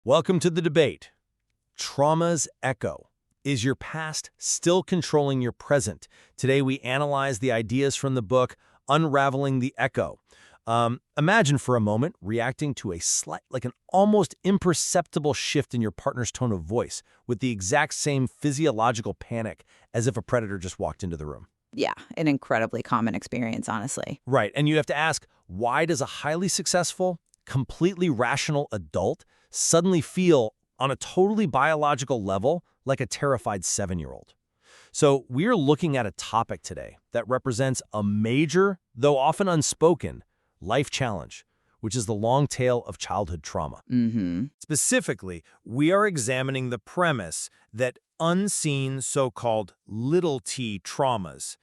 Welcome to the debate. Trauma's echo. Is your past still controlling your present? Today we analyze the ideas from the book Unraveling the Echo. Imagine for a moment reacting to a slight, like an almost imperceptible shift in your partner's tone of voice with the exact same physiological panic as if a predator just walked into the room. Yeah, an incredibly common experience, honestly. Right, and you have to ask, why does a highly successful, completely rational adult suddenly feel, on a totally biological level, like a terrified 7-year-old? So we're looking at a topic today that represents a major, though often unspoken, life challenge, which is the long tail of childhood trauma. Specifically, we are examining the premise that unseen so-called little t traumas,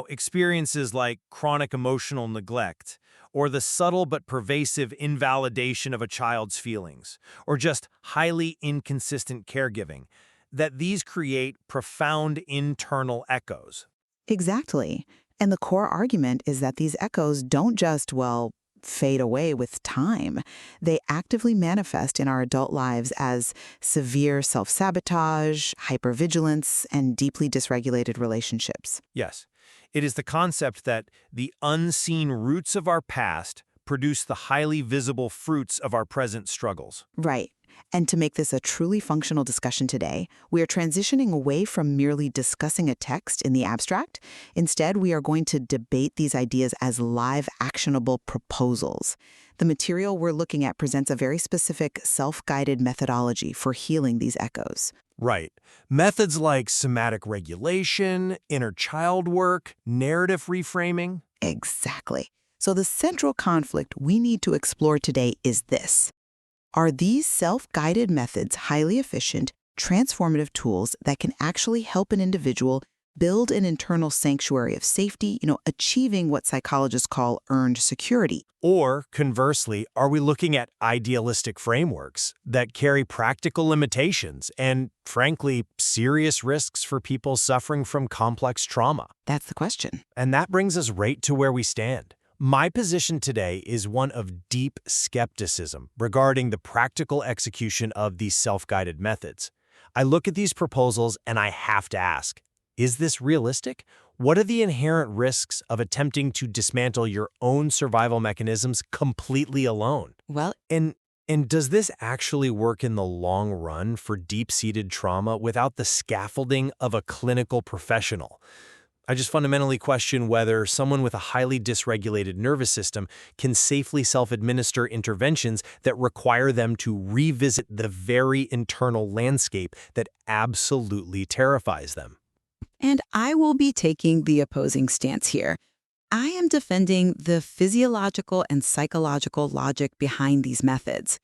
experiences like chronic emotional neglect, or the subtle but pervasive invalidation of a child's feelings, or just highly inconsistent caregiving, that these create profound internal echoes. Exactly. And the core argument is that these echoes don't just, fade away with time. They actively manifest in our adult lives as severe self-sabotage, hypervigilance, and deeply dysregulated relationships. Yes, it is the concept that the unseen roots of our past produce the highly visible fruits of our present struggles. Right. And to make this a truly functional discussion today, we are transitioning away from merely discussing a text in the abstract. Instead, we are going to debate these ideas as live, actionable proposals. The material we're looking at presents a very specific, self-guided methodology for healing these echoes. Right. Methods like somatic regulation, inner child work, narrative reframing. Exactly. So the central conflict we need to explore today is this. Are these self-guided methods highly efficient, transformative tools that can actually help an individual build an internal sanctuary of safety, achieving what psychologists call earned security? Or, conversely, are we looking at idealistic frameworks that carry practical limitations and, frankly, serious risks for people suffering from complex trauma? That's the question. And that brings us right to where we stand. My position today is one of deep skepticism regarding the practical execution of these self-guided methods. I look at these proposals and I have to ask, is this realistic? What are the inherent risks of attempting to dismantle your own survival mechanisms completely alone? Well, And does this actually work in the long run for deep-seated trauma without the scaffolding of a clinical professional? I just fundamentally question whether someone with a highly dysregulated nervous system can safely self-administer interventions that require them to revisit the very internal landscape that absolutely terrifies them. and I will be taking the opposing stance here. I am defending the physiological and psychological logic behind these methods.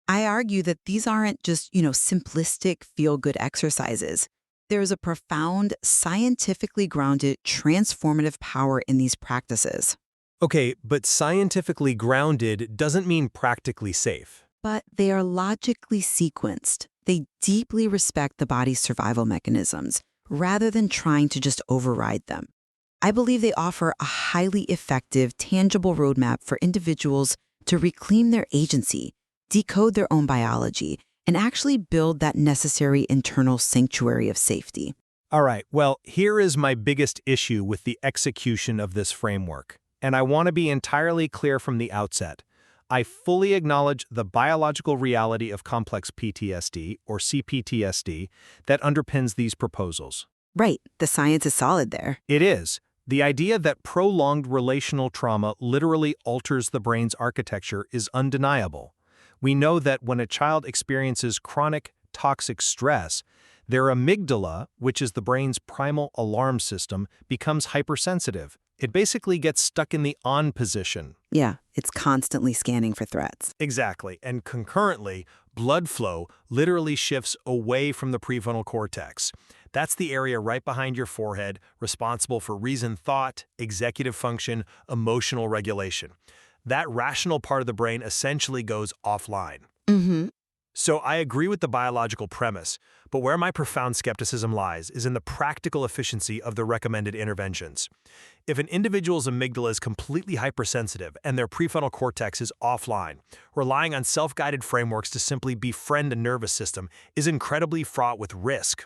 I argue that these aren't just, simplistic feel-good exercises. There's a profound, scientifically grounded, transformative power in these practices. Okay, but scientifically grounded doesn't mean practically safe. But they are logically sequenced. They deeply respect the body's survival mechanisms, rather than trying to just override them. I believe they offer a highly effective, tangible roadmap for individuals to reclaim their agency, decode their own biology, and actually build that necessary internal sanctuary of safety. All right, well, here is my biggest issue with the execution of this framework, and I want to be entirely clear from the outset. I fully acknowledge the biological reality of complex PTSD, or CPTSD, that underpins these proposals. Right, the science is solid there. It is. The idea that prolonged relational trauma literally alters the brain's architecture is undeniable. We know that when a child experiences chronic, toxic stress, their amygdala, which is the brain's primal alarm system, becomes hypersensitive. It basically gets stuck in the on position. Yeah, it's constantly scanning for threats. Exactly, and concurrently, blood flow literally shifts away from the prefrontal cortex. That's the area right behind your forehead, responsible for reasoned thought, executive function, emotional regulation. That rational part of the brain essentially goes offline. So I agree with the biological premise, but where my profound skepticism lies is in the practical efficiency of the recommended interventions. If an individual's amygdala is completely hypersensitive and their prefrontal cortex is offline, relying on self-guided frameworks to simply befriend the nervous system is incredibly fraught with risk.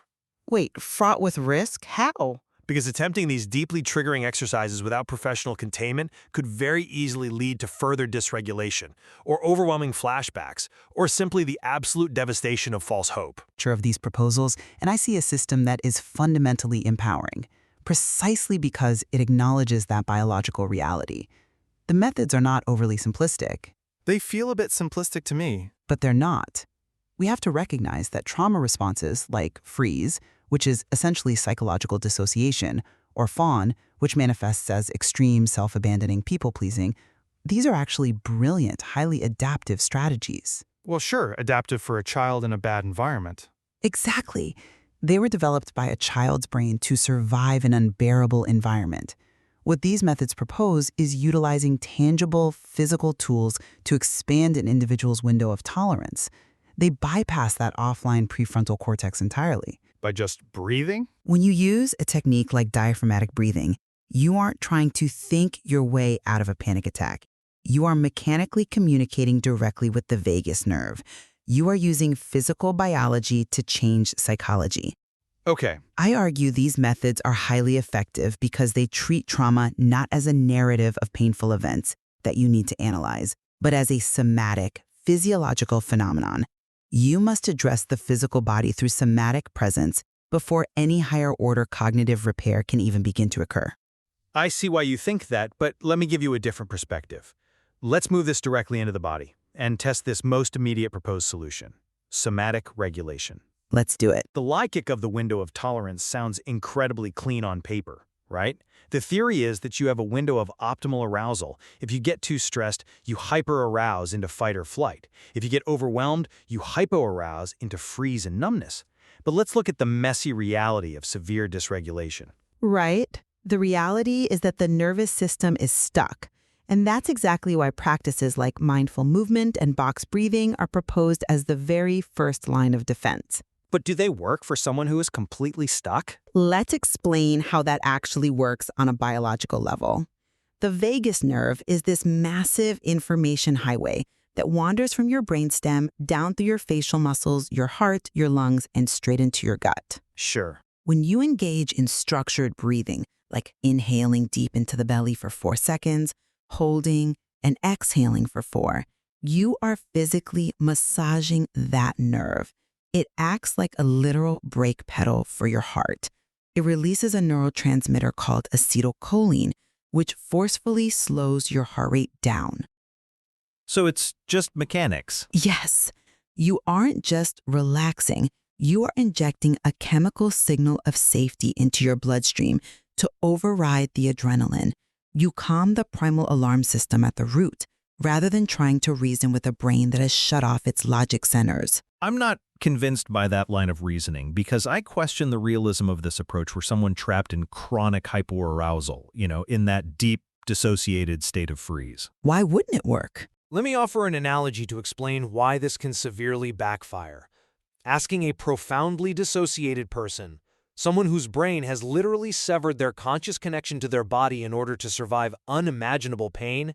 Wait, fraught with risk? How? Because attempting these deeply triggering exercises without professional containment could very easily lead to further dysregulation, or overwhelming flashbacks, or simply the absolute devastation of false hope. Of these proposals, and I see a system that is fundamentally empowering, precisely because it acknowledges that biological reality. The methods are not overly simplistic, They feel a bit simplistic to me. but they're not. We have to recognize that trauma responses like freeze, which is essentially psychological dissociation, or fawn, which manifests as extreme self-abandoning people-pleasing, these are actually brilliant, highly adaptive strategies. Well, sure, adaptive for a child in a bad environment. Exactly. They were developed by a child's brain to survive an unbearable environment. What these methods propose is utilizing tangible, physical tools to expand an individual's window of tolerance. They bypass that offline prefrontal cortex entirely. By just breathing? When you use a technique like diaphragmatic breathing, you aren't trying to think your way out of a panic attack. You are mechanically communicating directly with the vagus nerve. You are using physical biology to change psychology. Okay, I argue these methods are highly effective because they treat trauma not as a narrative of painful events that you need to analyze, but as a somatic, physiological phenomenon. You must address the physical body through somatic presence before any higher-order cognitive repair can even begin to occur. I see why you think that, but let me give you a different perspective. Let's move this directly into the body and test this most immediate proposed solution: somatic regulation. Let's do it. The logic of the window of tolerance sounds incredibly clean on paper, right? The theory is that you have a window of optimal arousal. If you get too stressed, you hyper-arouse into fight or flight. If you get overwhelmed, you hypo-arouse into freeze and numbness. But let's look at the messy reality of severe dysregulation. Right. The reality is that the nervous system is stuck. And that's exactly why practices like mindful movement and box breathing are proposed as the very first line of defense. But do they work for someone who is completely stuck? Let's explain how that actually works on a biological level. The vagus nerve is this massive information highway that wanders from your brainstem down through your facial muscles, your heart, your lungs, and straight into your gut. Sure. When you engage in structured breathing, like inhaling deep into the belly for 4 seconds, holding, and exhaling for 4, you are physically massaging that nerve. It acts like a literal brake pedal for your heart. It releases a neurotransmitter called acetylcholine, which forcefully slows your heart rate down. So it's just mechanics. Yes, you aren't just relaxing. You are injecting a chemical signal of safety into your bloodstream to override the adrenaline. You calm the primal alarm system at the root, rather than trying to reason with a brain that has shut off its logic centers. I'm not convinced by that line of reasoning because I question the realism of this approach where someone trapped in chronic hypoarousal, in that deep, dissociated state of freeze. Why wouldn't it work? Let me offer an analogy to explain why this can severely backfire. Asking a profoundly dissociated person, someone whose brain has literally severed their conscious connection to their body in order to survive unimaginable pain,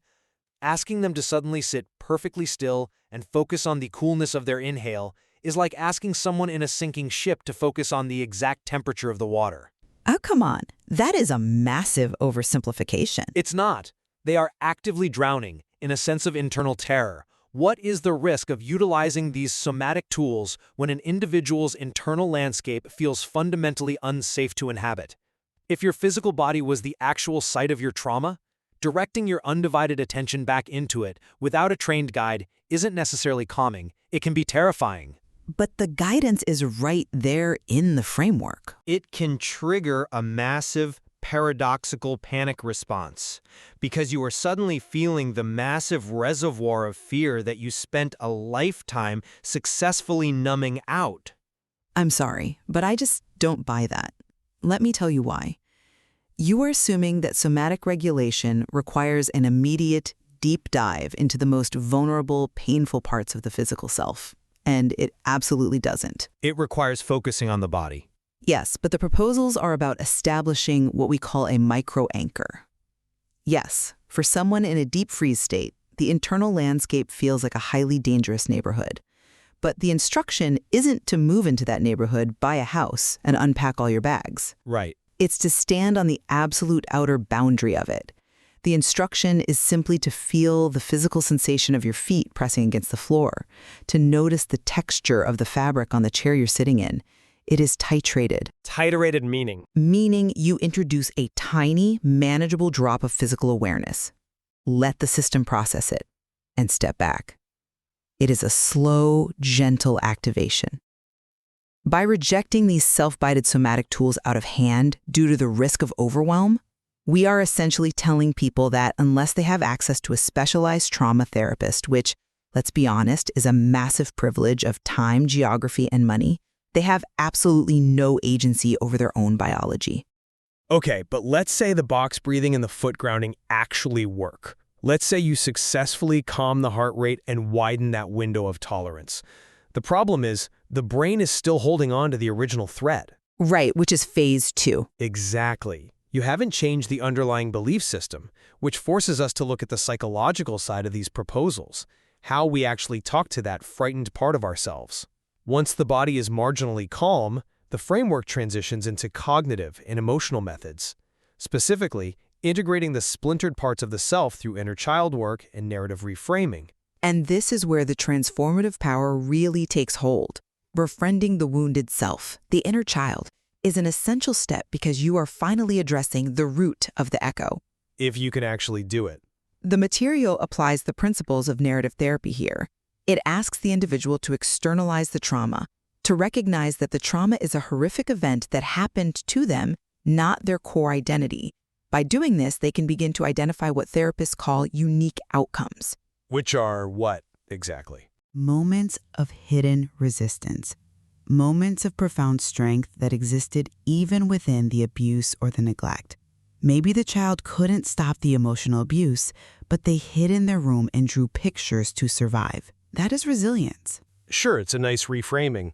asking them to suddenly sit perfectly still and focus on the coolness of their inhale is like asking someone in a sinking ship to focus on the exact temperature of the water. Oh, come on. That is a massive oversimplification. It's not. They are actively drowning in a sense of internal terror. What is the risk of utilizing these somatic tools when an individual's internal landscape feels fundamentally unsafe to inhabit? If your physical body was the actual site of your trauma, directing your undivided attention back into it without a trained guide isn't necessarily calming. It can be terrifying. But the guidance is right there in the framework. It can trigger a massive paradoxical panic response because you are suddenly feeling the massive reservoir of fear that you spent a lifetime successfully numbing out. I'm sorry, but I just don't buy that. Let me tell you why. You are assuming that somatic regulation requires an immediate, deep dive into the most vulnerable, painful parts of the physical self. and it absolutely doesn't. It requires focusing on the body. Yes, but the proposals are about establishing what we call a micro-anchor. Yes, for someone in a deep freeze state, the internal landscape feels like a highly dangerous neighborhood. But the instruction isn't to move into that neighborhood, buy a house, and unpack all your bags. Right. It's to stand on the absolute outer boundary of it. The instruction is simply to feel the physical sensation of your feet pressing against the floor, to notice the texture of the fabric on the chair you're sitting in. It is titrated. Titrated meaning? Meaning you introduce a tiny, manageable drop of physical awareness. Let the system process it, and step back. It is a slow, gentle activation. By rejecting these self-guided somatic tools out of hand due to the risk of overwhelm, we are essentially telling people that unless they have access to a specialized trauma therapist, which, let's be honest, is a massive privilege of time, geography, and money, they have absolutely no agency over their own biology. Okay, but let's say the box breathing and the foot grounding actually work. Let's say you successfully calm the heart rate and widen that window of tolerance. The problem is, the brain is still holding on to the original thread. Right, which is phase 2. Exactly. You haven't changed the underlying belief system, which forces us to look at the psychological side of these proposals, how we actually talk to that frightened part of ourselves. Once the body is marginally calm, the framework transitions into cognitive and emotional methods, specifically integrating the splintered parts of the self through inner child work and narrative reframing. And this is where the transformative power really takes hold. Befriending the wounded self, the inner child, is an essential step because you are finally addressing the root of the echo. If you can actually do it. The material applies the principles of narrative therapy here. It asks the individual to externalize the trauma, to recognize that the trauma is a horrific event that happened to them, not their core identity. By doing this, they can begin to identify what therapists call unique outcomes. Which are what, exactly? Moments of hidden resistance. Moments of profound strength that existed even within the abuse or the neglect. Maybe the child couldn't stop the emotional abuse, but they hid in their room and drew pictures to survive. That is resilience. Sure, it's a nice reframing.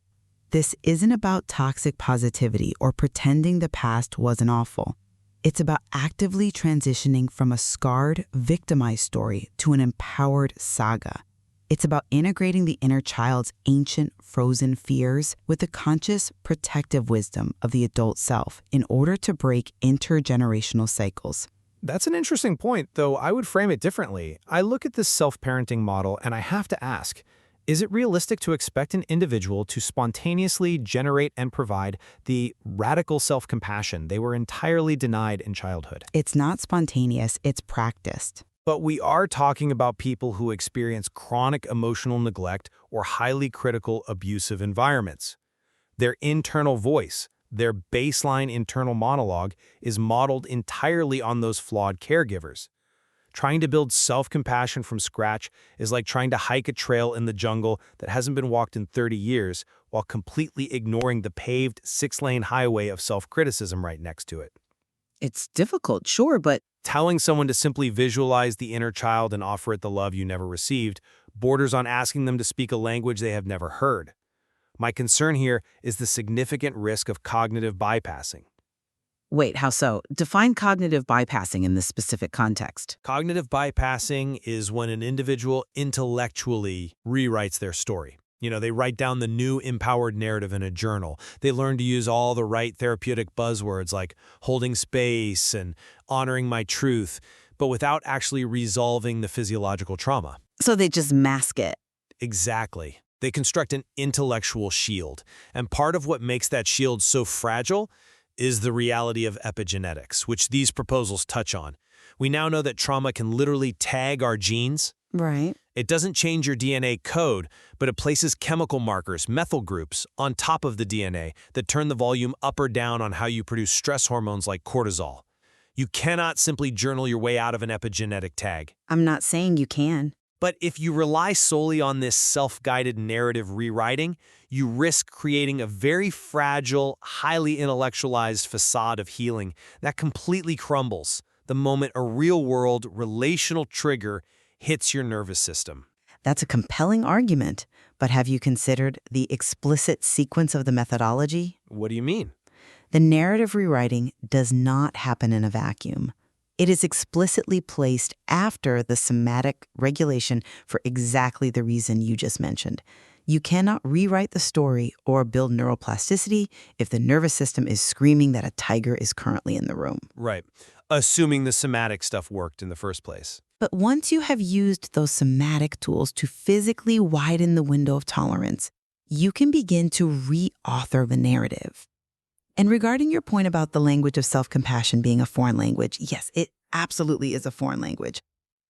This isn't about toxic positivity or pretending the past wasn't awful. It's about actively transitioning from a scarred, victimized story to an empowered saga. It's about integrating the inner child's ancient, frozen fears with the conscious, protective wisdom of the adult self in order to break intergenerational cycles. That's an interesting point, though I would frame it differently. I look at this self-parenting model and I have to ask, is it realistic to expect an individual to spontaneously generate and provide the radical self-compassion they were entirely denied in childhood? It's not spontaneous, it's practiced. But we are talking about people who experience chronic emotional neglect or highly critical abusive environments. Their internal voice, their baseline internal monologue, is modeled entirely on those flawed caregivers. Trying to build self-compassion from scratch is like trying to hike a trail in the jungle that hasn't been walked in 30 years while completely ignoring the paved 6-lane highway of self-criticism right next to it. It's difficult, sure, but Telling someone to simply visualize the inner child and offer it the love you never received borders on asking them to speak a language they have never heard. My concern here is the significant risk of cognitive bypassing. wait, how so? Define cognitive bypassing in this specific context. Cognitive bypassing is when an individual intellectually rewrites their story. They write down the new empowered narrative in a journal. They learn to use all the right therapeutic buzzwords like holding space and honoring my truth, but without actually resolving the physiological trauma. So they just mask it. Exactly. They construct an intellectual shield. And part of what makes that shield so fragile is the reality of epigenetics, which these proposals touch on. We now know that trauma can literally tag our genes. Right. It doesn't change your DNA code, but it places chemical markers, methyl groups, on top of the DNA that turn the volume up or down on how you produce stress hormones like cortisol. You cannot simply journal your way out of an epigenetic tag. I'm not saying you can. But if you rely solely on this self-guided narrative rewriting, you risk creating a very fragile, highly intellectualized facade of healing that completely crumbles the moment a real-world relational trigger hits your nervous system. That's a compelling argument, but have you considered the explicit sequence of the methodology? What do you mean? The narrative rewriting does not happen in a vacuum. It is explicitly placed after the somatic regulation for exactly the reason you just mentioned. You cannot rewrite the story or build neuroplasticity if the nervous system is screaming that a tiger is currently in the room. Right. Assuming the somatic stuff worked in the first place. But once you have used those somatic tools to physically widen the window of tolerance, you can begin to reauthor the narrative. And regarding your point about the language of self-compassion being a foreign language, yes, it absolutely is a foreign language.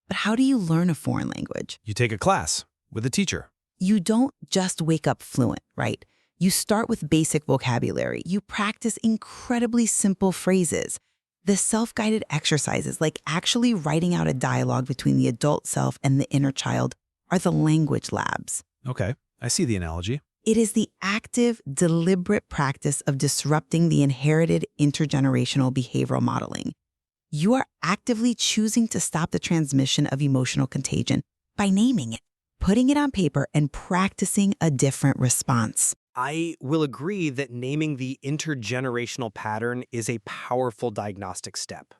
But how do you learn a foreign language? You take a class with a teacher. You don't just wake up fluent, right? You start with basic vocabulary. You practice incredibly simple phrases. The self-guided exercises, like actually writing out a dialogue between the adult self and the inner child, are the language labs. Okay, I see the analogy. It is the active, deliberate practice of disrupting the inherited intergenerational behavioral modeling. You are actively choosing to stop the transmission of emotional contagion by naming it, putting it on paper, and practicing a different response. I will agree that naming the intergenerational pattern is a powerful diagnostic step.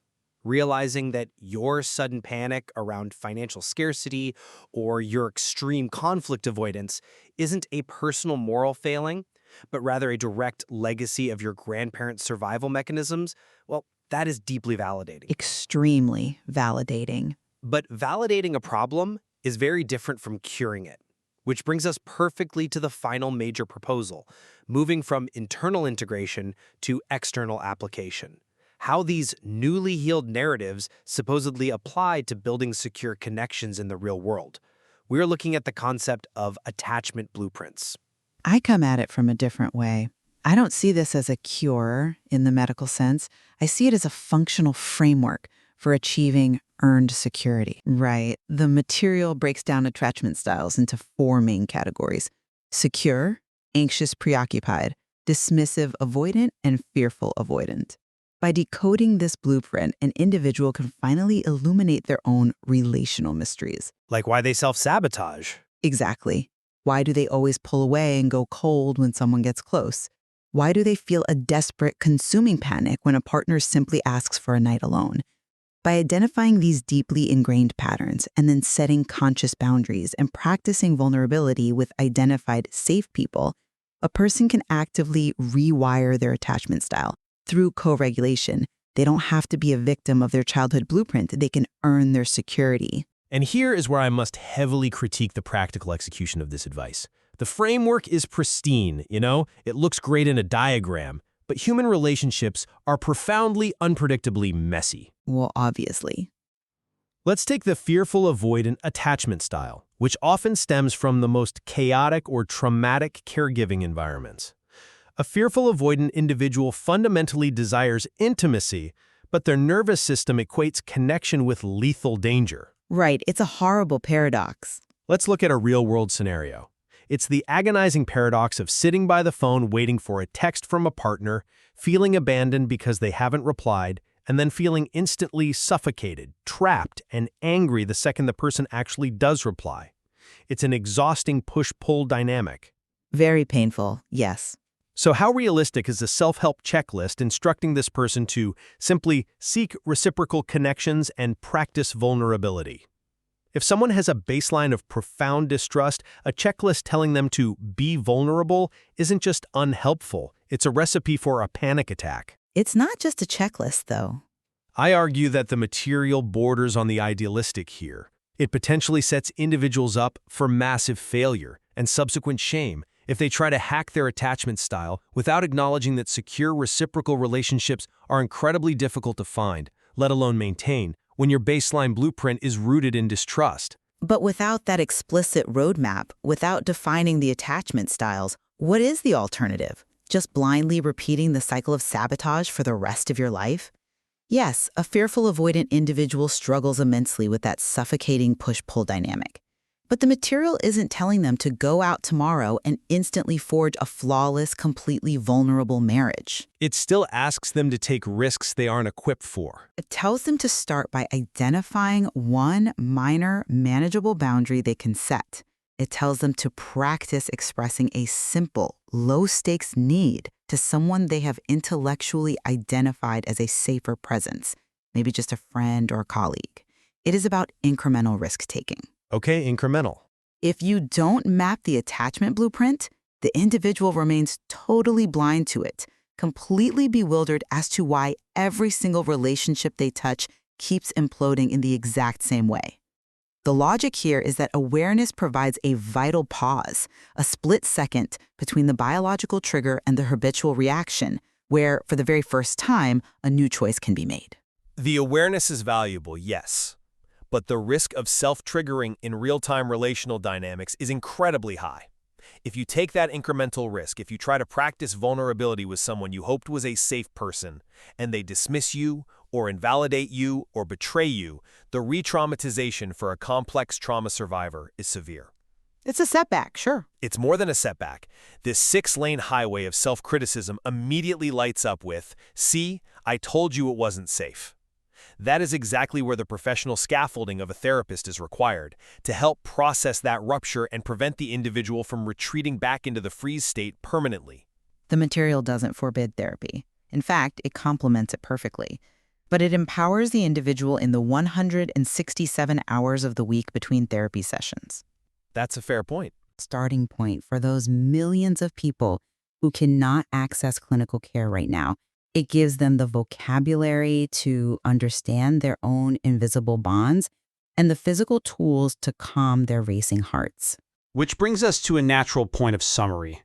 Realizing that your sudden panic around financial scarcity or your extreme conflict avoidance isn't a personal moral failing, but rather a direct legacy of your grandparents' survival mechanisms, well, that is deeply validating. Extremely validating. But validating a problem is very different from curing it, which brings us perfectly to the final major proposal, moving from internal integration to external application. How these newly healed narratives supposedly apply to building secure connections in the real world. We're looking at the concept of attachment blueprints. I come at it from a different way. I don't see this as a cure in the medical sense. I see it as a functional framework for achieving earned security. Right. The material breaks down attachment styles into 4 main categories: secure, anxious preoccupied, dismissive avoidant, and fearful avoidant. By decoding this blueprint, an individual can finally illuminate their own relational mysteries. Like why they self-sabotage. Exactly. Why do they always pull away and go cold when someone gets close? Why do they feel a desperate, consuming panic when a partner simply asks for a night alone? By identifying these deeply ingrained patterns and then setting conscious boundaries and practicing vulnerability with identified safe people, a person can actively rewire their attachment style. Through co-regulation, they don't have to be a victim of their childhood blueprint. They can earn their security. And here is where I must heavily critique the practical execution of this advice. The framework is pristine, it looks great in a diagram, but human relationships are profoundly, unpredictably messy. Well, obviously. Let's take the fearful avoidant attachment style, which often stems from the most chaotic or traumatic caregiving environments. A fearful avoidant individual fundamentally desires intimacy, but their nervous system equates connection with lethal danger. Right, it's a horrible paradox. Let's look at a real-world scenario. It's the agonizing paradox of sitting by the phone waiting for a text from a partner, feeling abandoned because they haven't replied, and then feeling instantly suffocated, trapped, and angry the second the person actually does reply. It's an exhausting push-pull dynamic. Very painful, yes. So how realistic is a self-help checklist instructing this person to simply seek reciprocal connections and practice vulnerability? If someone has a baseline of profound distrust, a checklist telling them to be vulnerable isn't just unhelpful, it's a recipe for a panic attack. It's not just a checklist, though. I argue that the material borders on the idealistic here. It potentially sets individuals up for massive failure and subsequent shame if they try to hack their attachment style without acknowledging that secure reciprocal relationships are incredibly difficult to find, let alone maintain, when your baseline blueprint is rooted in distrust. But without that explicit roadmap, without defining the attachment styles, what is the alternative? Just blindly repeating the cycle of sabotage for the rest of your life? Yes, a fearful avoidant individual struggles immensely with that suffocating push-pull dynamic. But the material isn't telling them to go out tomorrow and instantly forge a flawless, completely vulnerable marriage. It still asks them to take risks they aren't equipped for. It tells them to start by identifying one minor, manageable boundary they can set. It tells them to practice expressing a simple, low-stakes need to someone they have intellectually identified as a safer presence, maybe just a friend or a colleague. It is about incremental risk-taking. Okay, incremental. If you don't map the attachment blueprint, the individual remains totally blind to it, completely bewildered as to why every single relationship they touch keeps imploding in the exact same way. The logic here is that awareness provides a vital pause, a split second between the biological trigger and the habitual reaction, where, for the very first time, a new choice can be made. The awareness is valuable, yes. But the risk of self-triggering in real-time relational dynamics is incredibly high. If you take that incremental risk, if you try to practice vulnerability with someone you hoped was a safe person, and they dismiss you, or invalidate you, or betray you, the re-traumatization for a complex trauma survivor is severe. It's a setback, sure. It's more than a setback. This 6-lane highway of self-criticism immediately lights up with, "See, I told you it wasn't safe." That is exactly where the professional scaffolding of a therapist is required, to help process that rupture and prevent the individual from retreating back into the freeze state permanently. The material doesn't forbid therapy. In fact, it complements it perfectly. But it empowers the individual in the 167 hours of the week between therapy sessions. That's a fair point. Starting point for those millions of people who cannot access clinical care right now. It gives them the vocabulary to understand their own invisible bonds and the physical tools to calm their racing hearts. Which brings us to a natural point of summary.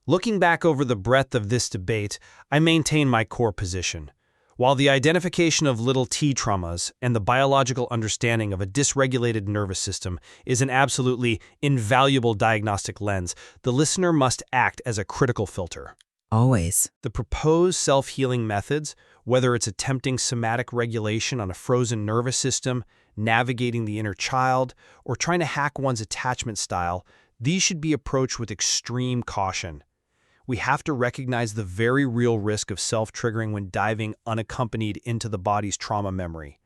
Looking back over the breadth of this debate, I maintain my core position. While the identification of little t traumas and the biological understanding of a dysregulated nervous system is an absolutely invaluable diagnostic lens, the listener must act as a critical filter. Always. The proposed self-healing methods, whether it's attempting somatic regulation on a frozen nervous system, navigating the inner child, or trying to hack one's attachment style, these should be approached with extreme caution. We have to recognize the very real risk of self-triggering when diving unaccompanied into the body's trauma memory.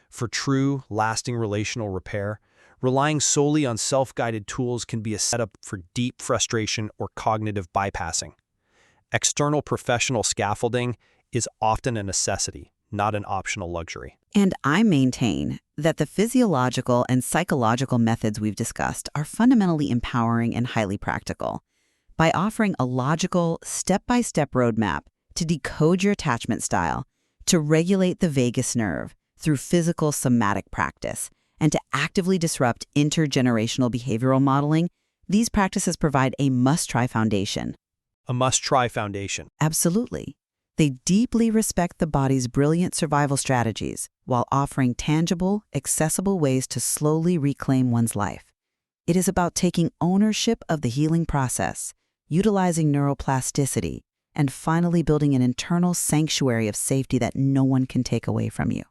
For true, lasting relational repair, relying solely on self-guided tools can be a setup for deep frustration or cognitive bypassing. External professional scaffolding is often a necessity, not an optional luxury. And I maintain that the physiological and psychological methods we've discussed are fundamentally empowering and highly practical. By offering a logical, step-by-step roadmap to decode your attachment style, to regulate the vagus nerve through physical somatic practice, and to actively disrupt intergenerational behavioral modeling, these practices provide a must-try foundation. A must-try foundation. Absolutely. They deeply respect the body's brilliant survival strategies while offering tangible, accessible ways to slowly reclaim one's life. It is about taking ownership of the healing process, utilizing neuroplasticity, and finally building an internal sanctuary of safety that no one can take away from you.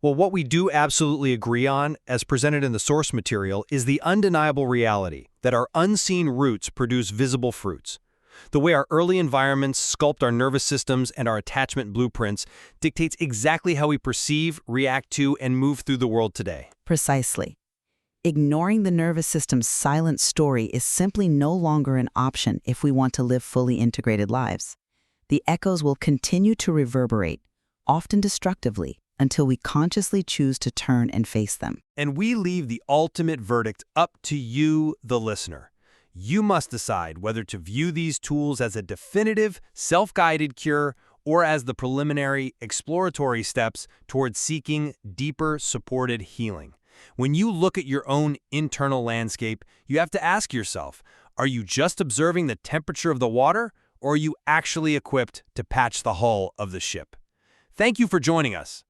Well, what we do absolutely agree on, as presented in the source material, is the undeniable reality that our unseen roots produce visible fruits. The way our early environments sculpt our nervous systems and our attachment blueprints dictates exactly how we perceive, react to, and move through the world today. Precisely. Ignoring the nervous system's silent story is simply no longer an option if we want to live fully integrated lives. The echoes will continue to reverberate, often destructively, until we consciously choose to turn and face them. And we leave the ultimate verdict up to you, the listener. You must decide whether to view these tools as a definitive, self-guided cure or as the preliminary, exploratory steps towards seeking deeper, supported healing. When you look at your own internal landscape, you have to ask yourself, are you just observing the temperature of the water, or are you actually equipped to patch the hull of the ship? Thank you for joining us.